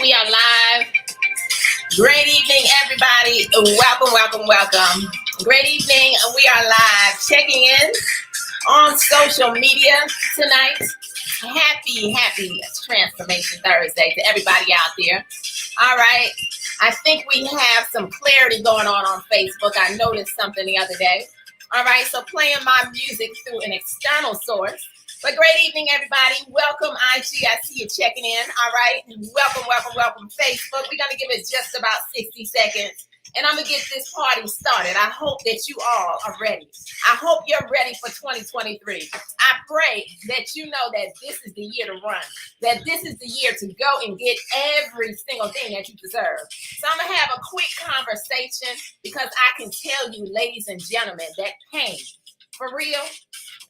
We are live. Great evening, everybody. Welcome. Great evening. We are live. Checking in on social media tonight. Happy Transformation Thursday to everybody out there. All right. I think we have some clarity going on Facebook. I noticed something the other day. All right. So playing my music through an external source. But great evening, everybody. Welcome, IG. I see you checking in. All right. Welcome, Facebook. We're going to give it just about 60 seconds. And I'm going to get this party started. I hope that you all are ready. I hope you're ready for 2023. I pray that you know that this is the year to run, that this is the year to go and get every single thing that you deserve. So I'm going to have a quick conversation because I can tell you, ladies and gentlemen, that pain, for real,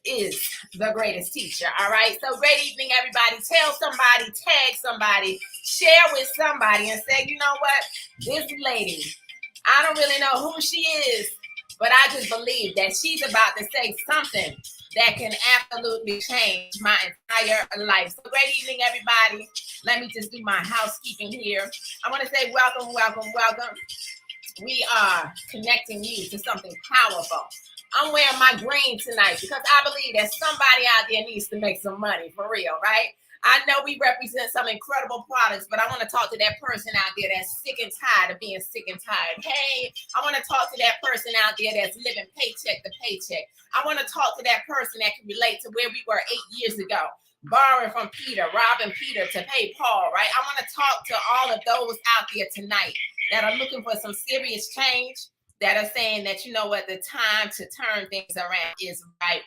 is the greatest teacher. All right. So great evening, everybody. Tell somebody, tag somebody, share with somebody and say, you know what? This lady, I don't really know who she is, but I just believe that she's about to say something that can absolutely change my entire life. So great evening, everybody. Let me just do my housekeeping here. I want to say welcome. We are connecting you to something powerful. I'm wearing my green tonight because I believe that somebody out there needs to make some money, for real, right? I know we represent some incredible products, but I want to talk to that person out there that's sick and tired of being sick and tired. Hey, I want to talk to that person out there that's living paycheck to paycheck. I want to talk to that person that can relate to where we were 8 years ago, borrowing from Peter, robbing Peter to pay Paul, right? I want to talk to all of those out there tonight that are looking for some serious change, that are saying that, you know what, the time to turn things around is right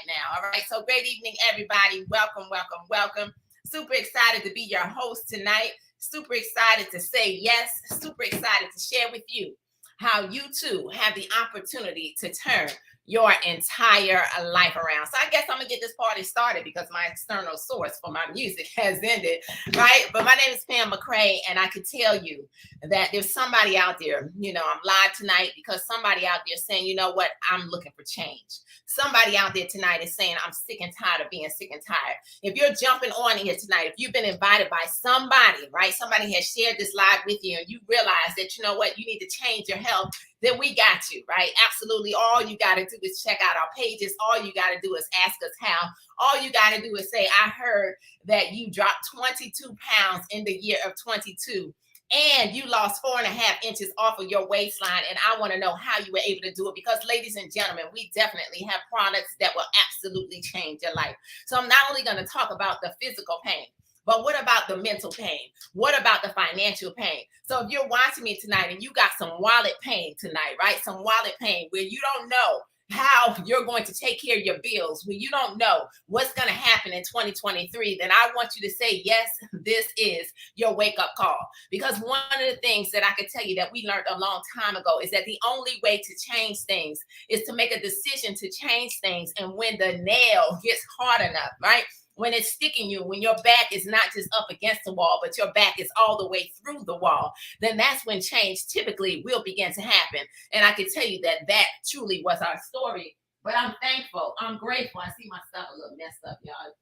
now. All right. So great evening, everybody. Welcome. Super excited to be your host tonight. Super excited to say yes. Super excited to share with you how you too have the opportunity to turn your entire life around. So I guess I'm gonna get this party started because my external source for my music has ended, right? But my name is Pam McCray, and I could tell you that there's somebody out there, you know, I'm live tonight because somebody out there saying, you know what, I'm looking for change. Somebody out there tonight is saying, I'm sick and tired of being sick and tired. If you're jumping on here tonight, if you've been invited by somebody, right? Somebody has shared this live with you and you realize that, you know what, you need to change your health, then we got you, right? Absolutely. All you got to do is check out our pages. All you got to do is ask us how. All you got to do is say, I heard that you dropped 22 pounds in the year of 22. And you lost 4.5 inches off of your waistline. And I want to know how you were able to do it because, ladies and gentlemen, we definitely have products that will absolutely change your life. So I'm not only going to talk about the physical pain, but what about the mental pain? What about the financial pain? So if you're watching me tonight and you got some wallet pain tonight, right? Some wallet pain where you don't know how you're going to take care of your bills, when you don't know what's going to happen in 2023, then I want you to say, yes, this is your wake-up call. Because one of the things that I could tell you that we learned a long time ago is that the only way to change things is to make a decision to change things. And when the nail gets hard enough, right? When it's sticking you, when your back is not just up against the wall, but your back is all the way through the wall, then that's when change typically will begin to happen. And I can tell you that that truly was our story. But I'm thankful. I'm grateful. I see my stuff a little messed up, y'all.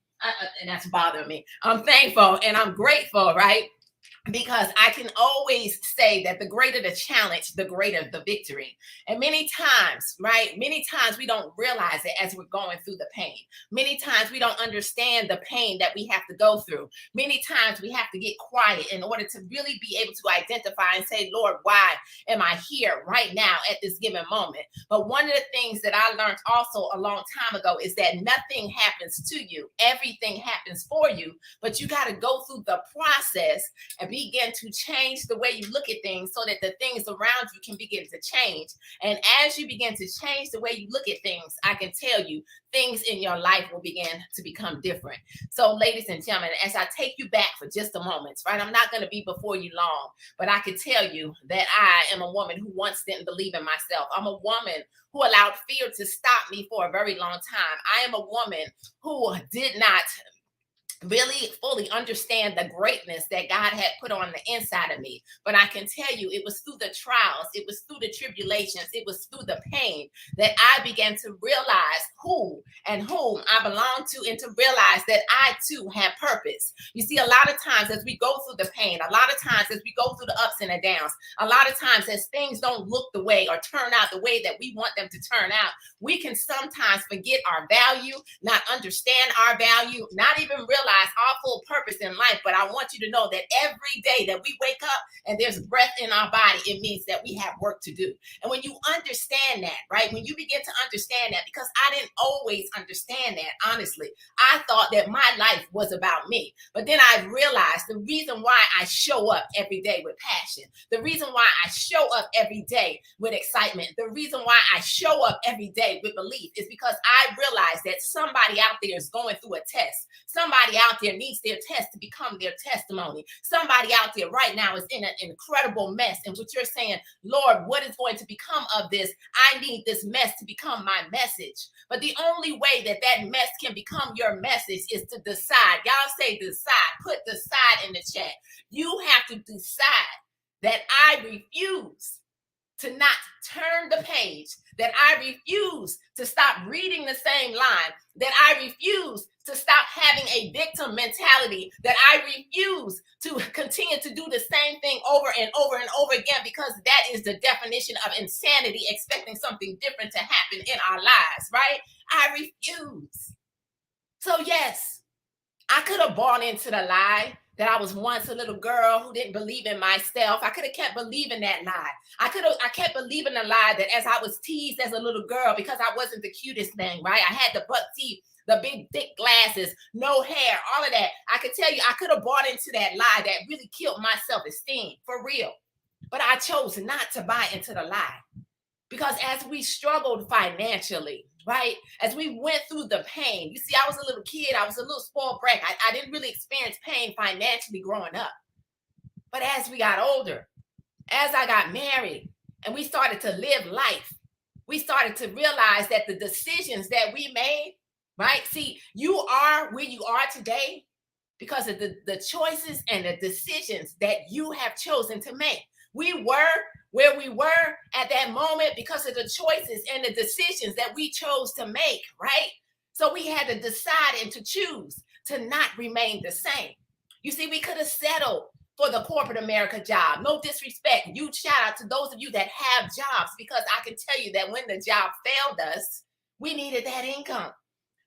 And that's bothering me. I'm thankful and I'm grateful, right? Because I can always say that the greater the challenge, the greater the victory. And many times, right? Many times we don't realize it as we're going through the pain. Many times we don't understand the pain that we have to go through. Many times we have to get quiet in order to really be able to identify and say, Lord, why am I here right now at this given moment? But one of the things that I learned also a long time ago is that nothing happens to you. Everything happens for you, but you got to go through the process and begin to change the way you look at things so that the things around you can begin to change. And as you begin to change the way you look at things, I can tell you things in your life will begin to become different. So ladies and gentlemen, as I take you back for just a moment, right? I'm not going to be before you long, but I can tell you that I am a woman who once didn't believe in myself. I'm a woman who allowed fear to stop me for a very long time. I am a woman who did not really fully understand the greatness that God had put on the inside of me. But I can tell you, it was through the trials, it was through the tribulations, it was through the pain that I began to realize who and whom I belong to, and to realize that I too have purpose. You see, a lot of times as we go through the pain, a lot of times as we go through the ups and the downs, a lot of times as things don't look the way or turn out the way that we want them to turn out, we can sometimes forget our value, not understand our value, not even realize our full purpose in life. But I want you to know that every day that we wake up and there's breath in our body, it means that we have work to do. And when you understand that, right, when you begin to understand that, because I didn't always understand that, honestly, I thought that my life was about me. But then I realized the reason why I show up every day with passion, the reason why I show up every day with excitement, the reason why I show up every day with belief is because I realize that somebody out there is going through a test. Somebody out there needs their test to become their testimony. Somebody out there right now is in an incredible mess, and what you're saying, Lord, what is going to become of this? I need this mess to become my message. But the only way that that mess can become your message is to decide. Y'all say decide. Put decide in the chat. You have to decide that I refuse to not turn the page, that I refuse to stop reading the same line, that I refuse to stop having a victim mentality, that I refuse to continue to do the same thing over and over and over again, because that is the definition of insanity, expecting something different to happen in our lives, right? I refuse. So yes, I could have bought into the lie that I was once a little girl who didn't believe in myself. I could have kept believing that lie. I kept believing the lie that as I was teased as a little girl because I wasn't the cutest thing, right? I had the buck teeth, the big thick glasses, no hair, all of that. I could tell you, I could have bought into that lie that really killed my self-esteem, for real. But I chose not to buy into the lie. Because as we struggled financially, right? As we went through the pain, you see, I was a little kid. I was a little spoiled brat. I didn't really experience pain financially growing up. But as we got older, as I got married and we started to live life, we started to realize that the decisions that we made, right? See, you are where you are today because of the choices and the decisions that you have chosen to make. We were where we were at that moment because of the choices and the decisions that we chose to make, right? So we had to decide and to choose to not remain the same. You see, we could have settled for the corporate America job. No disrespect. Huge shout out to those of you that have jobs, because I can tell you that when the job failed us, we needed that income.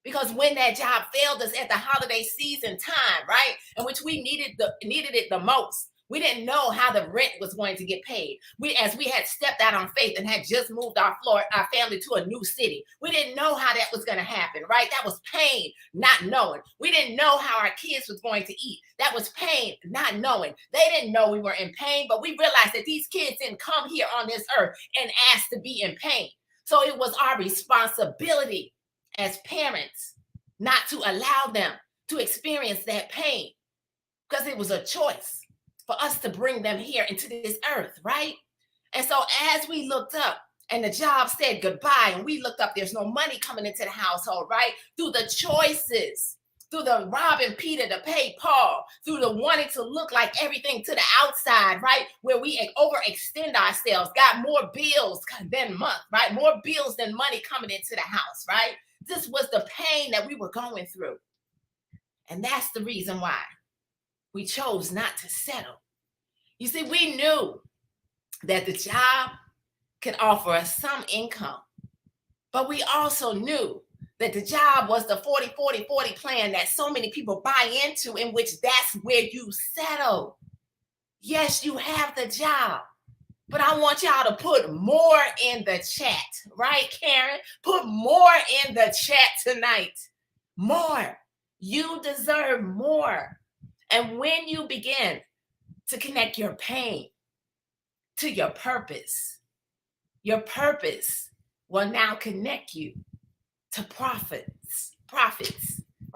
Because when that job failed us at the holiday season time, right, in which we needed it the most, we didn't know how the rent was going to get paid. As we had stepped out on faith and had just moved our family to a new city, we didn't know how that was going to happen, right? That was pain, not knowing. We didn't know how our kids was going to eat. That was pain, not knowing. They didn't know we were in pain, but we realized that these kids didn't come here on this earth and ask to be in pain. So it was our responsibility as parents not to allow them to experience that pain, because it was a choice for us to bring them here into this earth, right? And so as we looked up and the job said goodbye and we looked up, there's no money coming into the household, right? Through the choices, through the robbing Peter to pay Paul, through the wanting to look like everything to the outside, right? Where we overextend ourselves, got more bills than month, right? More bills than money coming into the house, right? This was the pain that we were going through. And that's the reason why we chose not to settle. You see, we knew that the job could offer us some income, but we also knew that the job was the 40-40-40 plan that so many people buy into, in which that's where you settle. Yes, you have the job, but I want y'all to put more in the chat, right, Karen? Put more in the chat tonight. More. You deserve more. And when you begin to connect your pain to your purpose will now connect you to profits,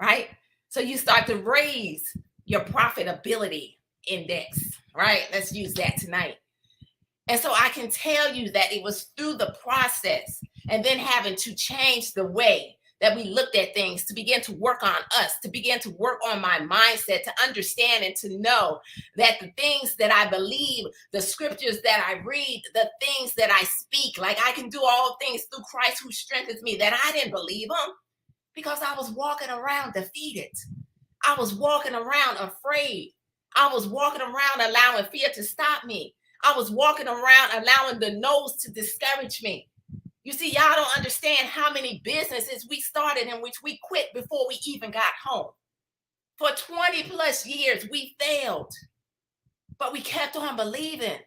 right? So you start to raise your profitability index, right? Let's use that tonight. And so I can tell you that it was through the process and then having to change the way that we looked at things, to begin to work on us, to begin to work on my mindset, to understand and to know that the things that I believe, the scriptures that I read, the things that I speak, like I can do all things through Christ who strengthens me, that I didn't believe them because I was walking around defeated. I was walking around afraid. I was walking around allowing fear to stop me. I was walking around allowing the no's to discourage me. You see, y'all don't understand how many businesses we started in which we quit before we even got home. For 20 plus years, we failed, but we kept on believing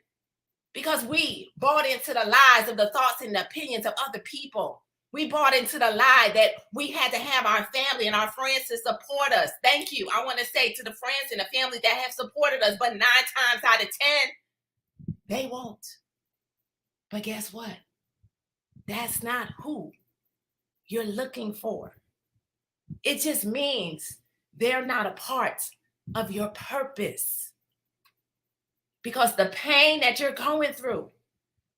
because we bought into the lies of the thoughts and the opinions of other people. We bought into the lie that we had to have our family and our friends to support us. Thank you. I want to say to the friends and the family that have supported us, but 9 times out of 10, they won't. But guess what? That's not who you're looking for. It just means they're not a part of your purpose. Because the pain that you're going through,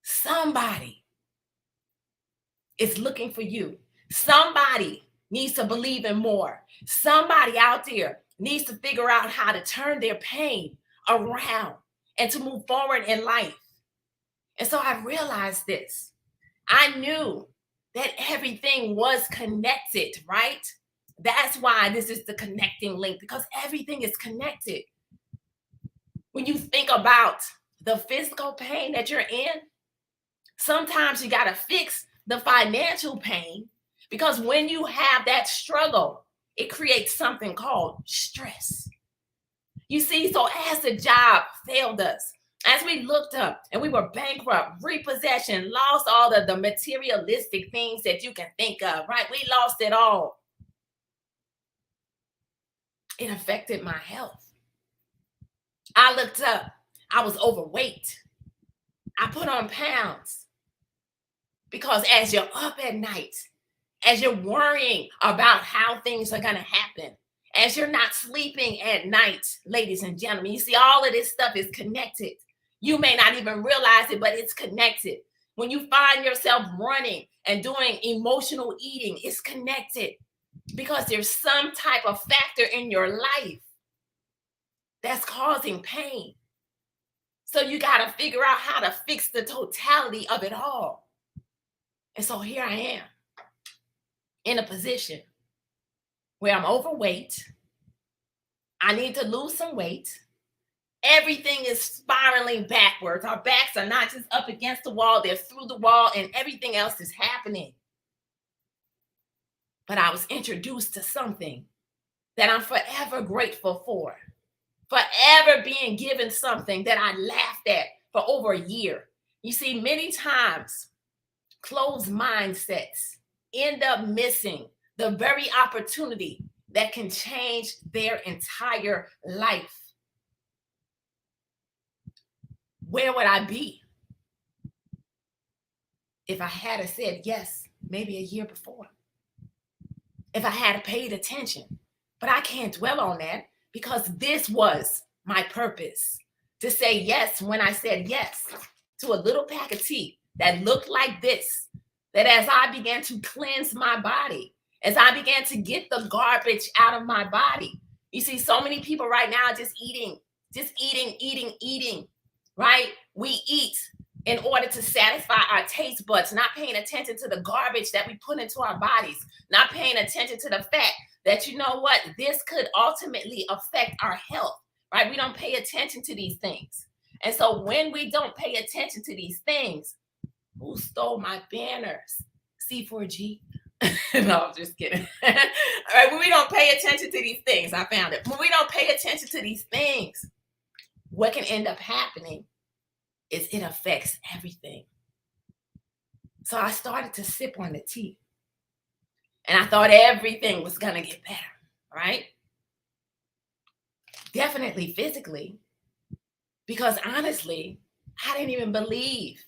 somebody is looking for you. Somebody needs to believe in more. Somebody out there needs to figure out how to turn their pain around and to move forward in life. And so I realized this. I knew that everything was connected, right? That's why this is the connecting link, because everything is connected. When you think about the physical pain that you're in, sometimes you got to fix the financial pain, because when you have that struggle, it creates something called stress. You see, so as the job failed us, as we looked up and we were bankrupt, repossession, lost all of the materialistic things that you can think of, right? We lost it all. It affected my health. I looked up. I was overweight. I put on pounds. Because as you're up at night, as you're worrying about how things are going to happen, as you're not sleeping at night, ladies and gentlemen, you see, all of this stuff is connected. You may not even realize it, but it's connected. When you find yourself running and doing emotional eating, it's connected because there's some type of factor in your life that's causing pain. So you got to figure out how to fix the totality of it all. And so here I am in a position where I'm overweight. I need to lose some weight. Everything is spiraling backwards. Our backs are not just up against the wall, they're through the wall, and everything else is happening. But I was introduced to something that I'm forever grateful for. Forever being given something that I laughed at for over a year. You see, many times, closed mindsets end up missing the very opportunity that can change their entire life. Where would I be if I had said yes, maybe a year before? If I had paid attention? But I can't dwell on that because this was my purpose, to say yes when I said yes to a little pack of tea that looked like this, that as I began to cleanse my body, as I began to get the garbage out of my body. You see, so many people right now just eating, right? We eat in order to satisfy our taste buds, not paying attention to the garbage that we put into our bodies, not paying attention to the fact that, you know what, this could ultimately affect our health, right? We don't pay attention to these things. And so when we don't pay attention to these things, who stole my banners? C4G. No, I'm just kidding. All right, when we don't pay attention to these things, I found it. When we don't pay attention to these things, what can end up happening is it affects everything. So I started to sip on the tea. And I thought everything was going to get better, right? Definitely physically. Because honestly, I didn't even believe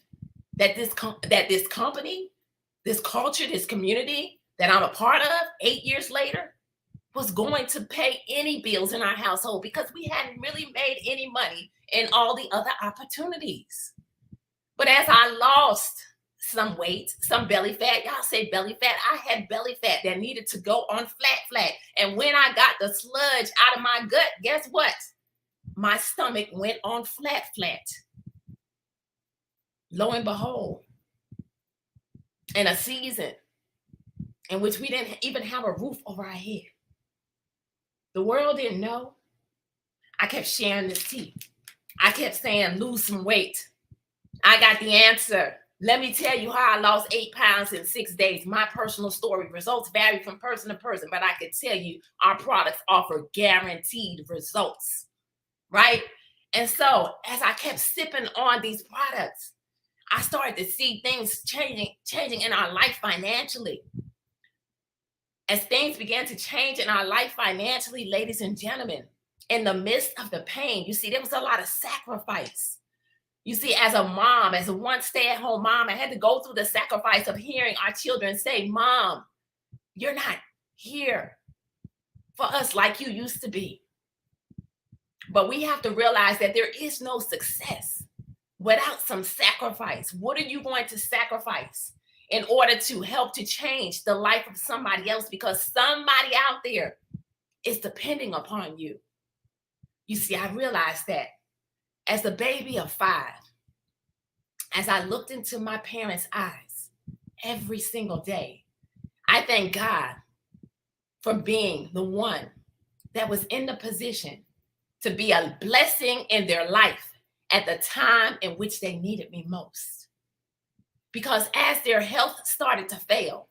that this company, this culture, this community that I'm a part of 8 years later was going to pay any bills in our household, because we hadn't really made any money in all the other opportunities. But as I lost some weight, some belly fat. Y'all say belly fat. I had belly fat that needed to go on flat. And when I got the sludge out of my gut, guess what? My stomach went on flat. Lo and behold, in a season in which we didn't even have a roof over our head, the world didn't know. I kept sharing this tea. I kept saying, lose some weight. I got the answer. Let me tell you how I lost 8 pounds in 6 days. My personal story. Results vary from person to person, but I can tell you our products offer guaranteed results, right? And so as I kept sipping on these products, I started to see things changing in our life financially. As things began to change in our life financially, ladies and gentlemen, in the midst of the pain, you see, there was a lot of sacrifice. You see, as a mom, as a one stay-at-home mom, I had to go through the sacrifice of hearing our children say, Mom, you're not here for us like you used to be. But we have to realize that there is no success without some sacrifice. What are you going to sacrifice in order to help to change the life of somebody else? Because somebody out there is depending upon you. You see, I realized that as a baby of 5, as I looked into my parents' eyes every single day, I thank God for being the one that was in the position to be a blessing in their life at the time in which they needed me most. Because as their health started to fail,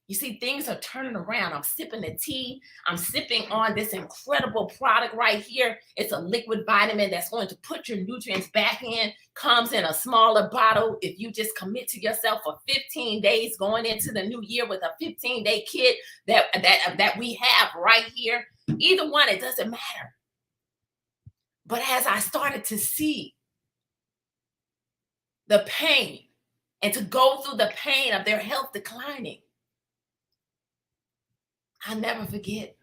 you see, things are turning around. I'm sipping the tea. I'm sipping on this incredible product right here. It's a liquid vitamin that's going to put your nutrients back in. Comes in a smaller bottle. If you just commit to yourself for 15 days going into the new year with a 15-day kit that we have right here. Either one, it doesn't matter. But as I started to see the pain and to go through the pain of their health declining, I'll never forget.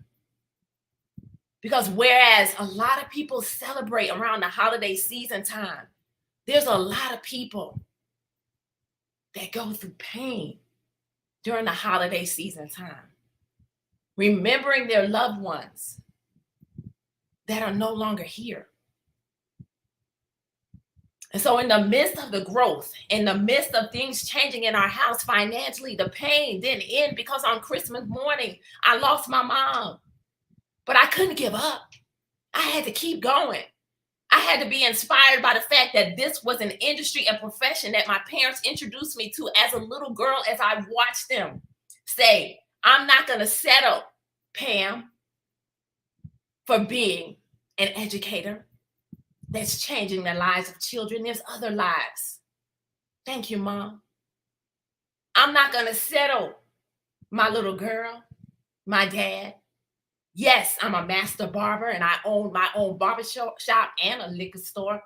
Because whereas a lot of people celebrate around the holiday season time, there's a lot of people that go through pain during the holiday season time, remembering their loved ones that are no longer here. And so in the midst of the growth, in the midst of things changing in our house financially, the pain didn't end because on Christmas morning, I lost my mom. But I couldn't give up. I had to keep going. I had to be inspired by the fact that this was an industry and profession that my parents introduced me to as a little girl, as I watched them say, I'm not going to settle, Pam, for being an educator that's changing the lives of children. There's other lives. Thank you, Mom. I'm not going to settle, my little girl, my dad. Yes, I'm a master barber and I own my own barber shop and a liquor store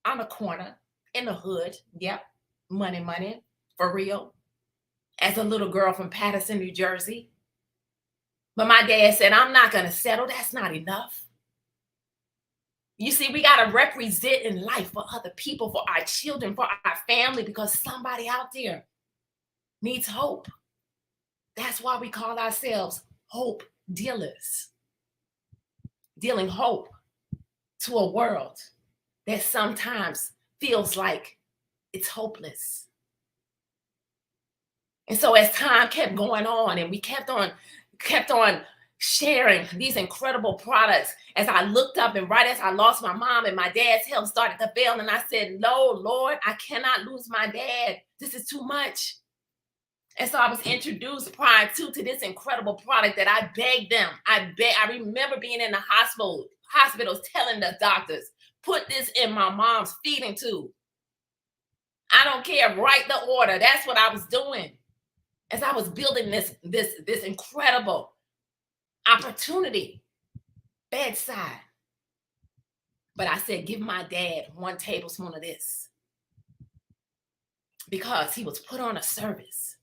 on the corner in the hood. Yep, money, for real. As a little girl from Paterson, New Jersey. But my dad said, I'm not going to settle. That's not enough. You see, we got to represent in life for other people, for our children, for our family, because somebody out there needs hope. That's why we call ourselves hope dealers. Dealing hope to a world that sometimes feels like it's hopeless. And so as time kept going on and we kept on sharing these incredible products, as I looked up and right as I lost my mom and my dad's health started to fail, and I said, no, Lord, I cannot lose my dad. This is too much. And so I was introduced prior to this incredible product that I begged them. I remember being in the hospitals telling the doctors, put this in my mom's feeding tube. I don't care, write the order. That's what I was doing as I was building this incredible opportunity bedside. But I said, give my dad 1 tablespoon of this, because he was put on a service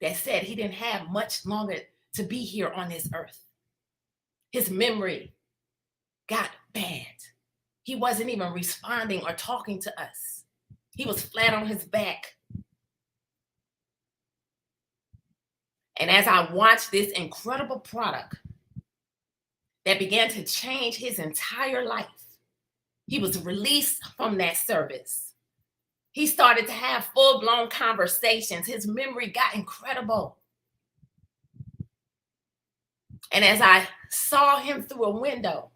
that said he didn't have much longer to be here on this earth. His memory got bad. He wasn't even responding or talking to us. He was flat on his back. And as I watched this incredible product that began to change his entire life, he was released from that service. He started to have full-blown conversations. His memory got incredible. And as I saw him through a window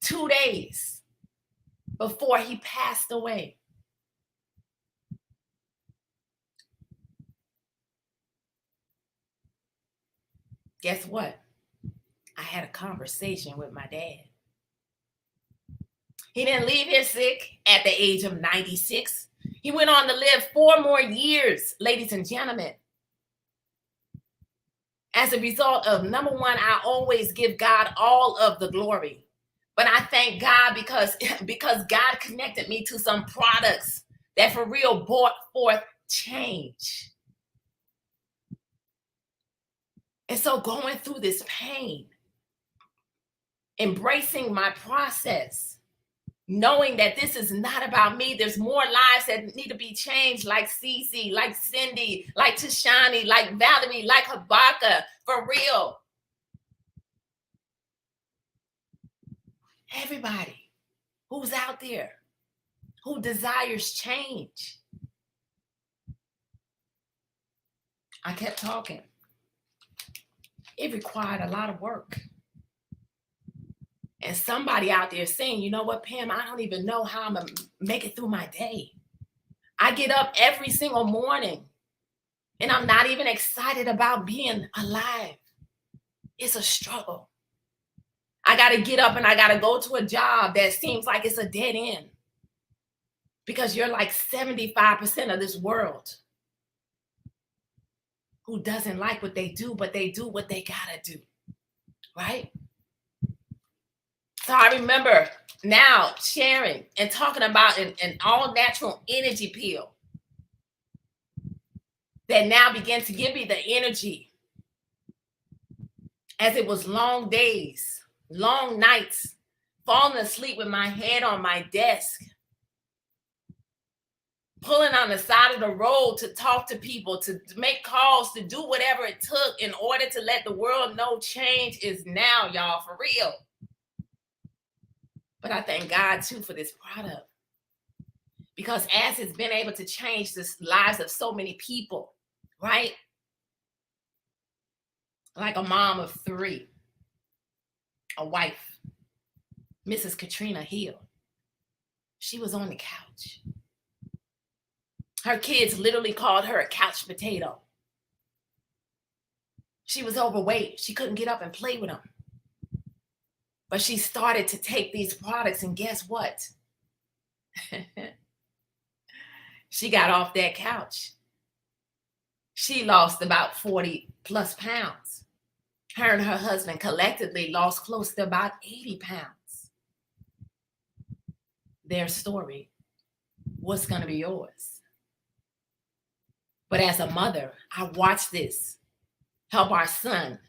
2 days before he passed away, guess what? I had a conversation with my dad. He didn't leave here sick at the age of 96. He went on to live 4 more years, ladies and gentlemen. As a result of, number one, I always give God all of the glory. But I thank God because God connected me to some products that for real brought forth change. And so going through this pain, embracing my process, knowing that this is not about me. There's more lives that need to be changed, like Cece, like Cindy, like Tashani, like Valerie, like Habaka, for real. Everybody who's out there who desires change. I kept talking. It required a lot of work. And somebody out there saying, you know what, Pam, I don't even know how I'm going to make it through my day. I get up every single morning and I'm not even excited about being alive. It's a struggle. I got to get up and I got to go to a job that seems like it's a dead end because you're like 75% of this world who doesn't like what they do, but they do what they got to do, right? So I remember now sharing and talking about an all natural energy pill that now began to give me the energy as it was long days, long nights, falling asleep with my head on my desk, pulling on the side of the road to talk to people, to make calls, to do whatever it took in order to let the world know change is now, y'all, for real. But I thank God, too, for this product. Because as it's been able to change the lives of so many people, right? Like a mom of 3, a wife, Mrs. Katrina Hill. She was on the couch. Her kids literally called her a couch potato. She was overweight. She couldn't get up and play with them. But she started to take these products, and guess what? She got off that couch. She lost about 40 plus pounds. Her and her husband collectively lost close to about 80 pounds. Their story, what's going to be yours? But as a mother, I watched this help our son,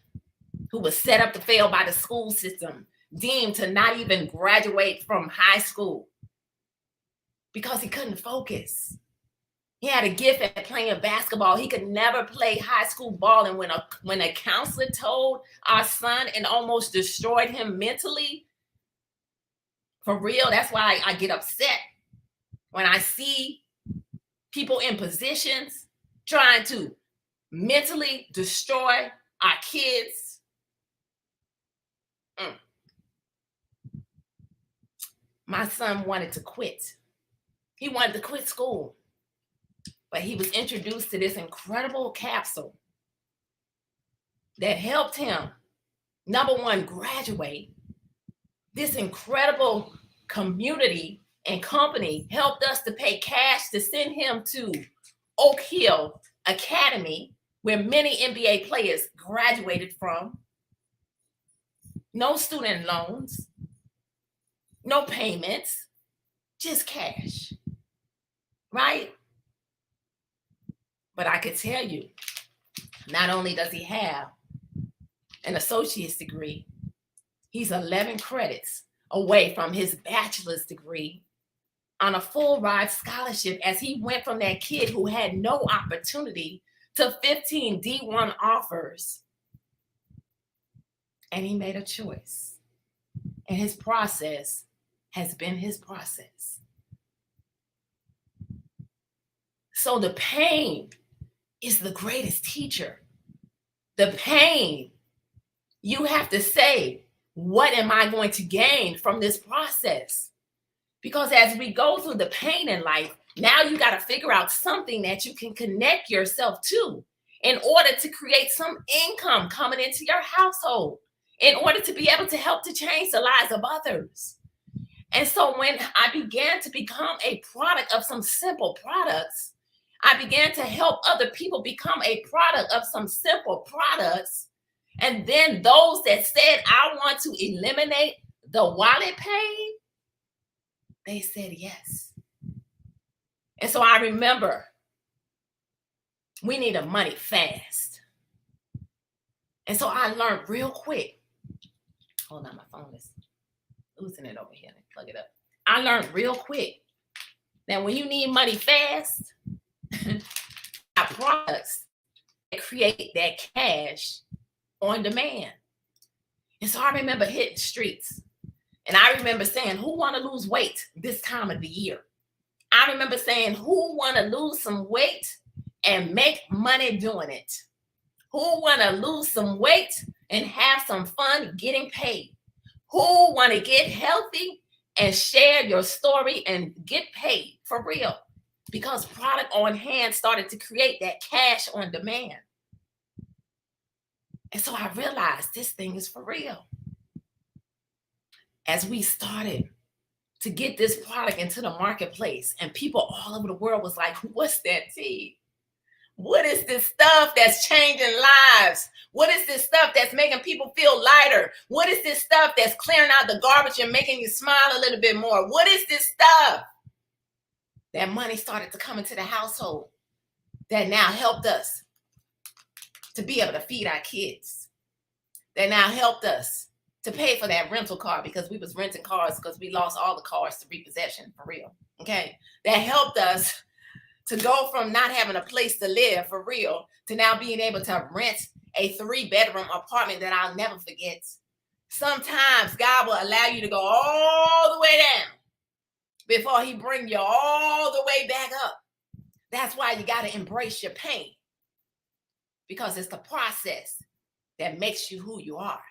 who was set up to fail by the school system, deemed to not even graduate from high school because he couldn't focus. He had a gift at playing basketball. He could never play high school ball. And when a counselor told our son and almost destroyed him mentally, for real, that's why I get upset when I see people in positions trying to mentally destroy our kids. My son wanted to quit. He wanted to quit school. But he was introduced to this incredible capsule that helped him, number one, graduate. This incredible community and company helped us to pay cash to send him to Oak Hill Academy, where many NBA players graduated from. No student loans, no payments, just cash, right? But I could tell you, not only does he have an associate's degree, he's 11 credits away from his bachelor's degree on a full ride scholarship as he went from that kid who had no opportunity to 15 D1 offers. And he made a choice. And his process has been his process. So the pain is the greatest teacher. The pain, you have to say, what am I going to gain from this process? Because as we go through the pain in life, now you got to figure out something that you can connect yourself to in order to create some income coming into your household, in order to be able to help to change the lives of others. And so when I began to become a product of some simple products, I began to help other people become a product of some simple products. And then those that said, I want to eliminate the wallet pain, they said yes. And so I remember we needed money fast. And so I learned real quick. Hold on, my phone is losing it over here. Let me plug it up. I learned real quick that when you need money fast, our products that create that cash on demand. And so I remember hitting streets. And I remember saying, who want to lose weight this time of the year? I remember saying, who want to lose some weight and make money doing it? Who want to lose some weight and have some fun getting paid? Who want to get healthy and share your story and get paid for real? Because product on hand started to create that cash on demand. And so I realized this thing is for real. As we started to get this product into the marketplace, and people all over the world was like, what's that tea? What is this stuff that's changing lives? What is this stuff that's making people feel lighter? What is this stuff that's clearing out the garbage and making you smile a little bit more? What is this stuff? That money started to come into the household that now helped us to be able to feed our kids. That now helped us to pay for that rental car, because we was renting cars because we lost all the cars to repossession, for real. Okay. That helped us to go from not having a place to live, for real, to now being able to rent a 3-bedroom apartment that I'll never forget. Sometimes God will allow you to go all the way down before he bring you all the way back up. That's why you got to embrace your pain, because it's the process that makes you who you are.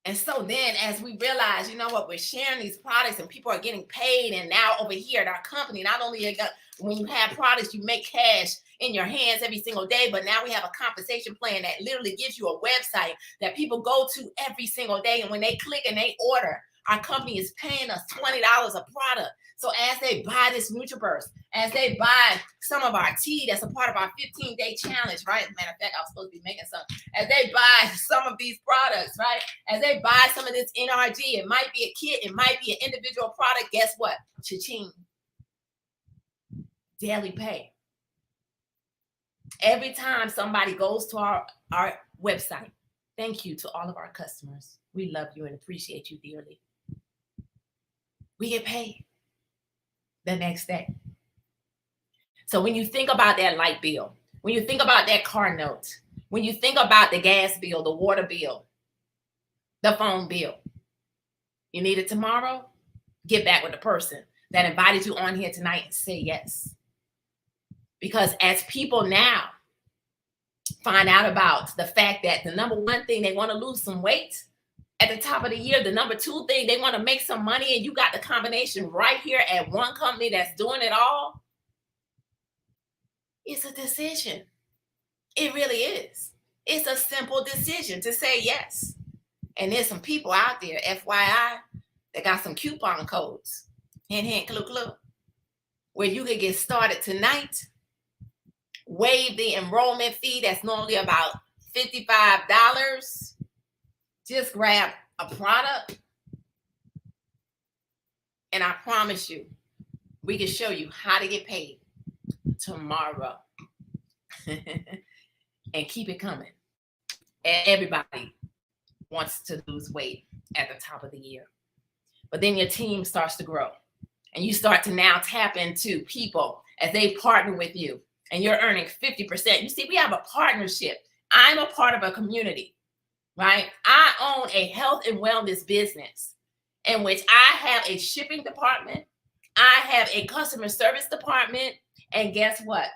And so then as we realize, you know what, we're sharing these products and people are getting paid. And now over here at our company, not only when you have products, you make cash in your hands every single day, but now we have a compensation plan that literally gives you a website that people go to every single day. And when they click and they order, our company is paying us $20 a product. So as they buy this NutriBurst, as they buy some of our tea that's a part of our 15-day challenge, right? As a matter of fact, I was supposed to be making some. As they buy some of these products, right? As they buy some of this NRG, it might be a kit, it might be an individual product. Guess what? Cha-ching. Daily pay. Every time somebody goes to our website, thank you to all of our customers. We love you and appreciate you dearly. We get paid the next day. So when you think about that light bill, when you think about that car note, when you think about the gas bill, the water bill, the phone bill, you need it tomorrow, get back with the person that invited you on here tonight and say yes. Because as people now find out about the fact that the number one thing, they want to lose some weight at the top of the year, the number two thing, they want to make some money, and you got the combination right here at one company that's doing it all. It's a decision. It really is. It's a simple decision to say yes. And there's some people out there, FYI, that got some coupon codes, hint, hint, clue, clue, where you can get started tonight, waive the enrollment fee that's normally about $55. Just grab a product, and I promise you, we can show you how to get paid tomorrow. And keep it coming. And everybody wants to lose weight at the top of the year. But then your team starts to grow, and you start to now tap into people as they partner with you. and you're earning 50%. You see, we have a partnership. I'm a part of a community, right? I own a health and wellness business in which I have a shipping department. I have a customer service department. And guess what?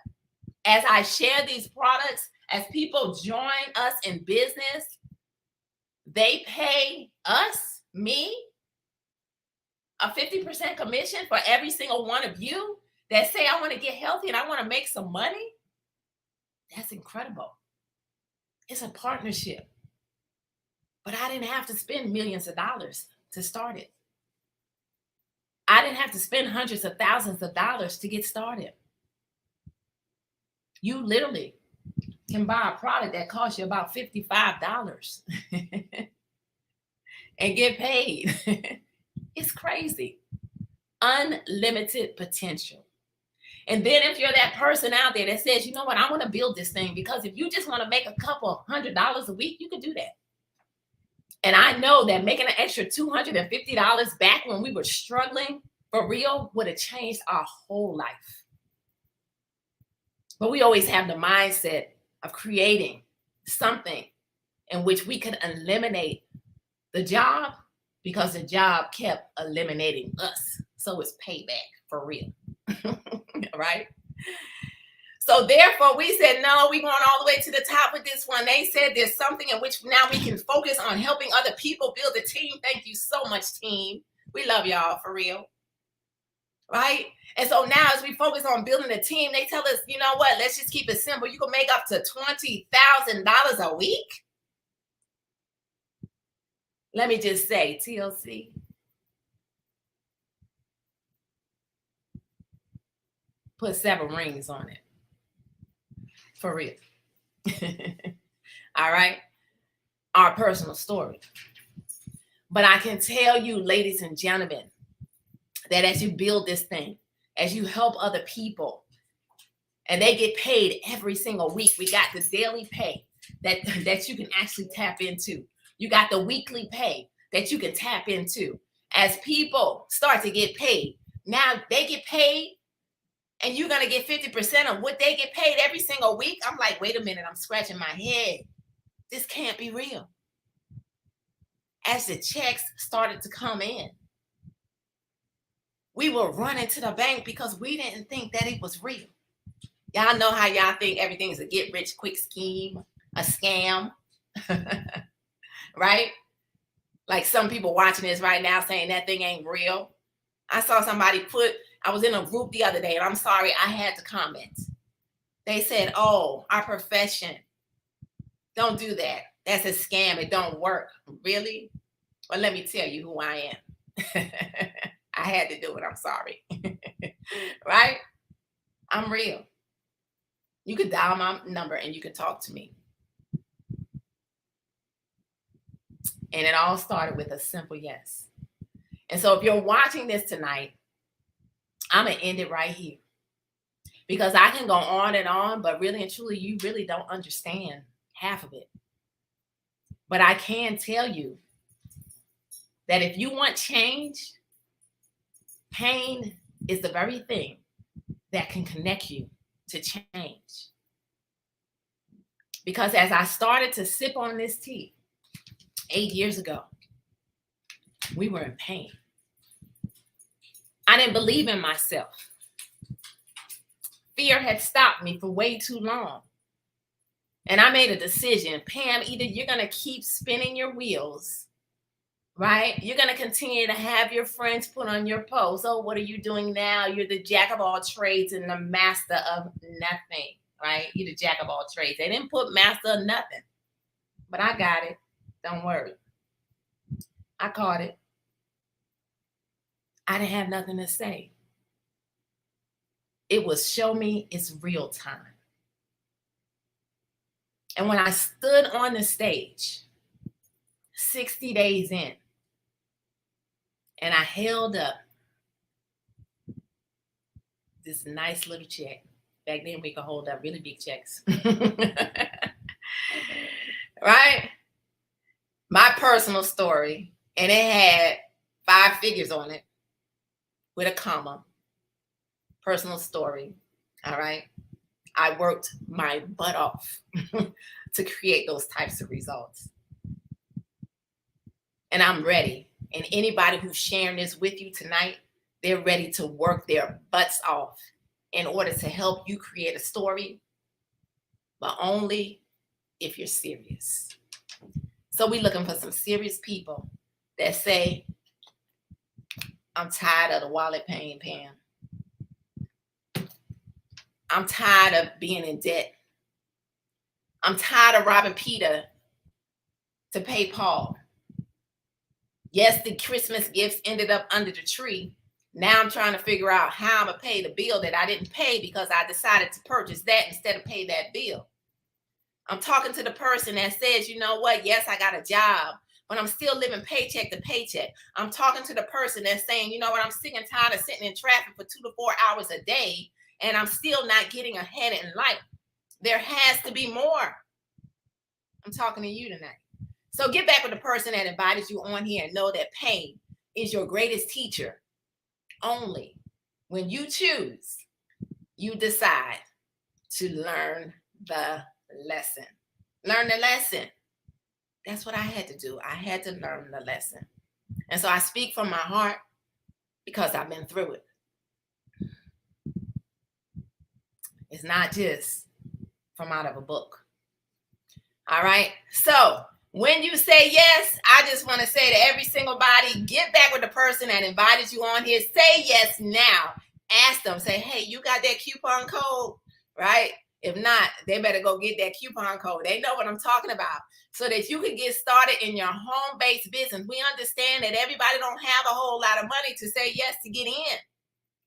As I share these products, as people join us in business, they pay us, me, a 50% commission for every single one of you that say, I want to get healthy and I want to make some money. That's incredible. It's a partnership. But I didn't have to spend millions of dollars to start it. I didn't have to spend hundreds of thousands of dollars to get started. You literally can buy a product that costs you about $55 and get paid. It's crazy. Unlimited potential. And then if you're that person out there that says, you know what, I want to build this thing, because if you just want to make a couple $100 a week, you can do that. And I know that making an extra $250 back when we were struggling for real would have changed our whole life. But we always have the mindset of creating something in which we could eliminate the job, because the job kept eliminating us. So it's payback for real. Right? So therefore we said, no, we're going all the way to the top with this one. They said there's something in which now we can focus on helping other people build a team. Thank you so much, team. We love y'all for real. Right? And so now as we focus on building a team, they tell us, you know what, let's just keep it simple. You can make up to $20,000 a week. Let me just say, TLC, put 7 rings on it. For real. All right. Our personal story. But I can tell you, ladies and gentlemen, that as you build this thing, as you help other people, and they get paid every single week, we got the daily pay that you can actually tap into. You got the weekly pay that you can tap into. As people start to get paid, now they get paid, and you're going to get 50% of what they get paid every single week. I'm like, wait a minute, I'm scratching my head. This can't be real. As the checks started to come in, we were running to the bank because we didn't think that it was real. Y'all know how y'all think everything is a get rich quick scheme, a scam, right? Like some people watching this right now saying that thing ain't real. I saw somebody I was in a group the other day, and I'm sorry, I had to comment. They said, oh, our profession, don't do that. That's a scam. It don't work. Really? Well, let me tell you who I am. I had to do it. I'm sorry. Right? I'm real. You could dial my number and you could talk to me. And it all started with a simple yes. And so if you're watching this tonight, I'm going to end it right here, because I can go on, but really and truly, you really don't understand half of it. But I can tell you that if you want change, pain is the very thing that can connect you to change. Because as I started to sip on this tea 8 years ago, we were in pain. I didn't believe in myself. Fear had stopped me for way too long. And I made a decision, Pam, either you're going to keep spinning your wheels, right? You're going to continue to have your friends put on your post. Oh, what are you doing now? You're the jack of all trades and the master of nothing, right? You're the jack of all trades. They didn't put master of nothing, but I got it. Don't worry. I caught it. I didn't have nothing to say. It was show me it's real time. And when I stood on the stage 60 days in, and I held up this nice little check. Back then we could hold up really big checks. Right? My personal story, and it had 5 figures on it with a comma. Personal story. All right. I worked my butt off to create those types of results. And I'm ready. And anybody who's sharing this with you tonight, they're ready to work their butts off in order to help you create a story, but only if you're serious. So we're looking for some serious people that say, I'm tired of the wallet pain, Pam. I'm tired of being in debt. I'm tired of robbing Peter to pay Paul. Yes, the Christmas gifts ended up under the tree. Now I'm trying to figure out how I'm going to pay the bill that I didn't pay because I decided to purchase that instead of pay that bill. I'm talking to the person that says, you know what? Yes, I got a job, but I'm still living paycheck to paycheck. I'm talking to the person that's saying, you know what? I'm sick and tired of sitting in traffic for 2 to 4 hours a day, and I'm still not getting ahead in life. There has to be more. I'm talking to you tonight. So get back with the person that invited you on here and know that pain is your greatest teacher. Only when you choose, you decide to learn the lesson. Learn the lesson. That's what I had to do. I had to learn the lesson. And so I speak from my heart because I've been through it. It's not just from out of a book. All right. So when you say yes, I just want to say to every single body, get back with the person that invited you on here. Say yes now. Ask them, say, hey, you got that coupon code, right? If not, they better go get that coupon code. They know what I'm talking about. So that you can get started in your home-based business. We understand that everybody don't have a whole lot of money to say yes to get in.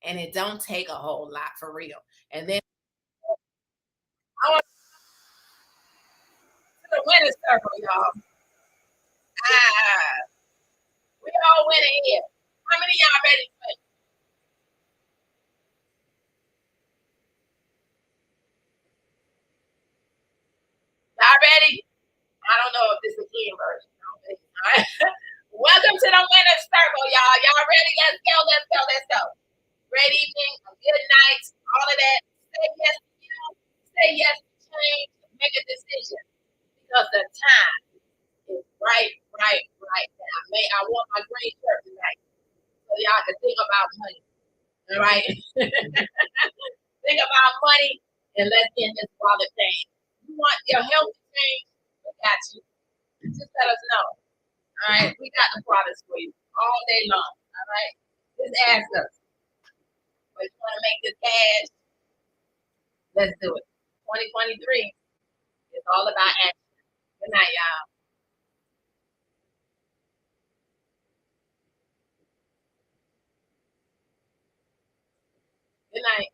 And it don't take a whole lot for real. And then I want to the winner's circle, y'all. We all winning here. How many of y'all ready to win? Y'all ready? I don't know if this is a clean version. All right. Welcome to the winner's circle, y'all. Y'all ready? Let's go, let's go, let's go. Great evening, a good night, all of that. Say yes to you. Say yes to change. Make a decision. Because the time is right now. I want my green shirt tonight. So y'all can think about money. All right. Think about money and let's end this wallet thing. You want your health to change? We got you. Just let us know. All right. We got the products for you all day long. All right. Just ask us. But you want to make this cash? Let's do it. 2023 is all about action. Good night, y'all. Good night.